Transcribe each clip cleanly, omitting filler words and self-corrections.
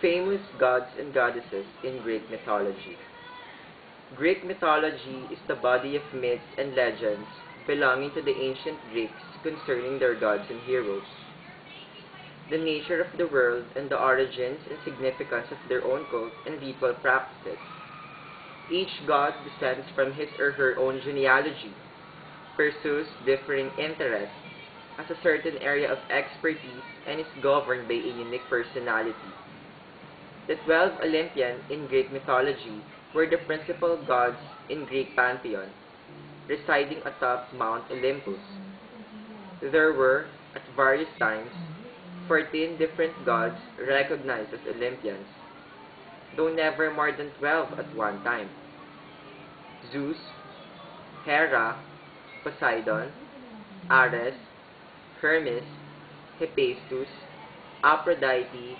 Famous gods and goddesses in Greek mythology. Greek mythology is the body of myths and legends belonging to the ancient Greeks concerning their gods and heroes, the nature of the world, and the origins and significance of their own cult and ritual practices. Each god descends from his or her own genealogy, pursues differing interests, has a certain area of expertise, and is governed by a unique personality. The 12 Olympians in Greek mythology were the principal gods in Greek pantheon, residing atop Mount Olympus. There were, at various times, 14 different gods recognized as Olympians, though never more than 12 at one time. Zeus, Hera, Poseidon, Ares, Hermes, Hephaestus, Aphrodite,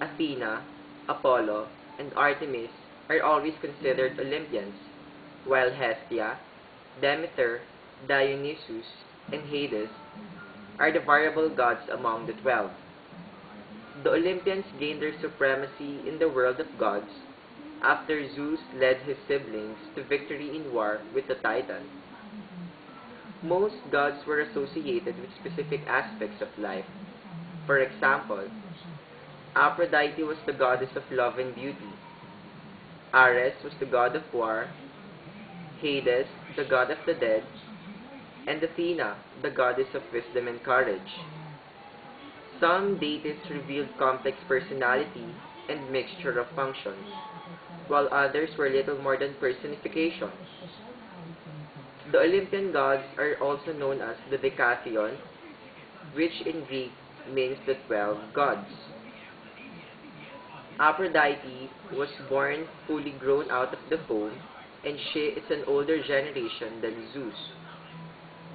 Athena, Apollo, and Artemis are always considered Olympians, while Hestia, Demeter, Dionysus, and Hades are the variable gods among the 12. The Olympians gained their supremacy in the world of gods after Zeus led his siblings to victory in war with the Titans. Most gods were associated with specific aspects of life. For example, Aphrodite was the goddess of love and beauty. Ares was the god of war, Hades, the god of the dead, and Athena, the goddess of wisdom and courage. Some deities revealed complex personality and mixture of functions, while others were little more than personifications. The Olympian gods are also known as the Decathlon, which in Greek means the 12 gods. Aphrodite was born fully grown out of the foam, and she is an older generation than Zeus.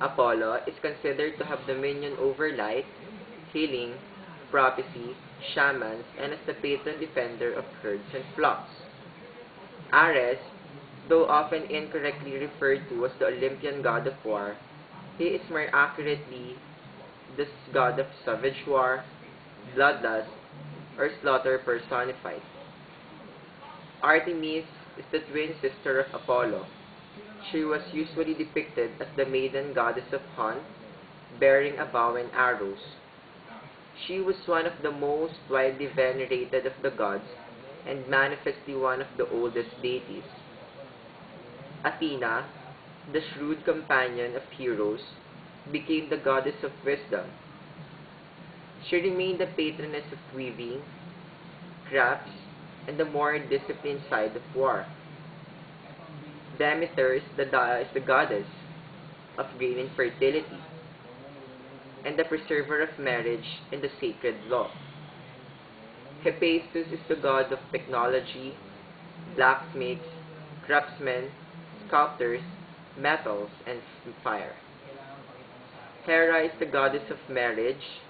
Apollo is considered to have dominion over light, healing, prophecy, shamans, and as the patron defender of herds and flocks. Ares, though often incorrectly referred to as the Olympian god of war, he is more accurately the god of savage war, bloodlust, or slaughter personified. Artemis is the twin sister of Apollo. She was usually depicted as the maiden goddess of hunt, bearing a bow and arrows. She was one of the most widely venerated of the gods and manifestly one of the oldest deities. Athena, the shrewd companion of heroes, became the goddess of wisdom. She remained the patroness of weaving, crafts, and the more disciplined side of war. Demeter is the goddess of grain and fertility, and the preserver of marriage and the sacred law. Hephaestus is the god of technology, blacksmiths, craftsmen, sculptors, metals, and fire. Hera is the goddess of marriage,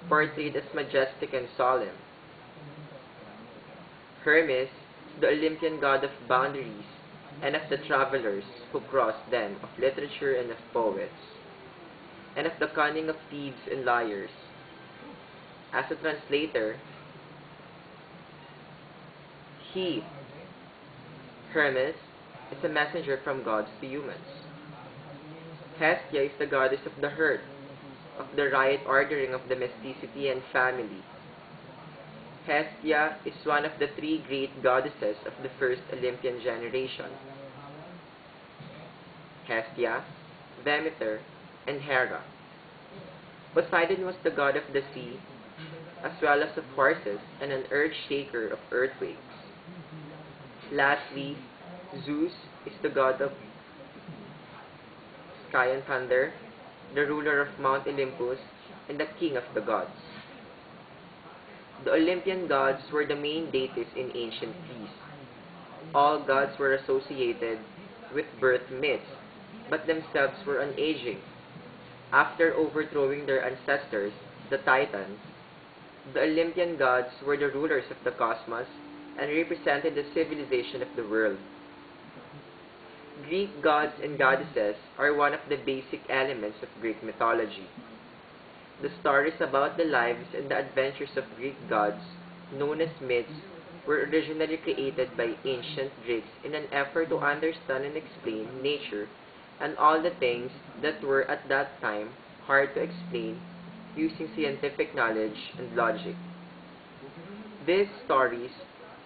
portrayed as majestic and solemn. Hermes is the Olympian god of boundaries and of the travelers who cross them, of literature and of poets, and of the cunning of thieves and liars. As a translator, he, Hermes, is a messenger from gods to humans. Hestia is the goddess of the herd, of the right ordering of domesticity and family. Hestia is one of the three great goddesses of the first Olympian generation. Hestia, Demeter, and Hera. Poseidon was the god of the sea, as well as of horses and an earth shaker of earthquakes. Lastly, Zeus is the god of sky and thunder, the ruler of Mount Olympus, and the king of the gods. The Olympian gods were the main deities in ancient Greece. All gods were associated with birth myths, but themselves were unaging. After overthrowing their ancestors, the Titans, the Olympian gods were the rulers of the cosmos and represented the civilization of the world. Greek gods and goddesses are one of the basic elements of Greek mythology. The stories about the lives and the adventures of Greek gods known as myths, were originally created by ancient Greeks in an effort to understand and explain nature and all the things that were at that time hard to explain using scientific knowledge and logic. These stories,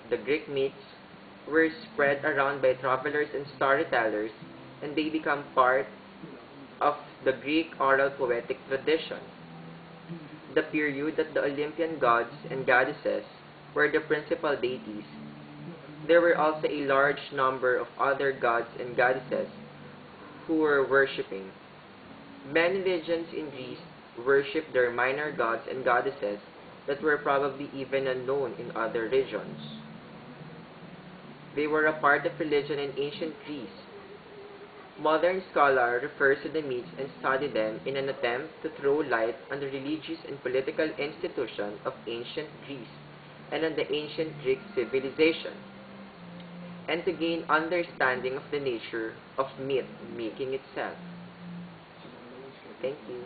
the Greek myths, were spread around by travelers and storytellers, and they become part of the Greek oral poetic tradition. The period that the Olympian gods and goddesses were the principal deities, there were also a large number of other gods and goddesses who were worshipping. Many religions in Greece worshipped their minor gods and goddesses that were probably even unknown in other regions. They were a part of religion in ancient Greece. Modern scholar refers to the myths and study them in an attempt to throw light on the religious and political institution of ancient Greece and on the ancient Greek civilization, and to gain understanding of the nature of myth making itself. Thank you.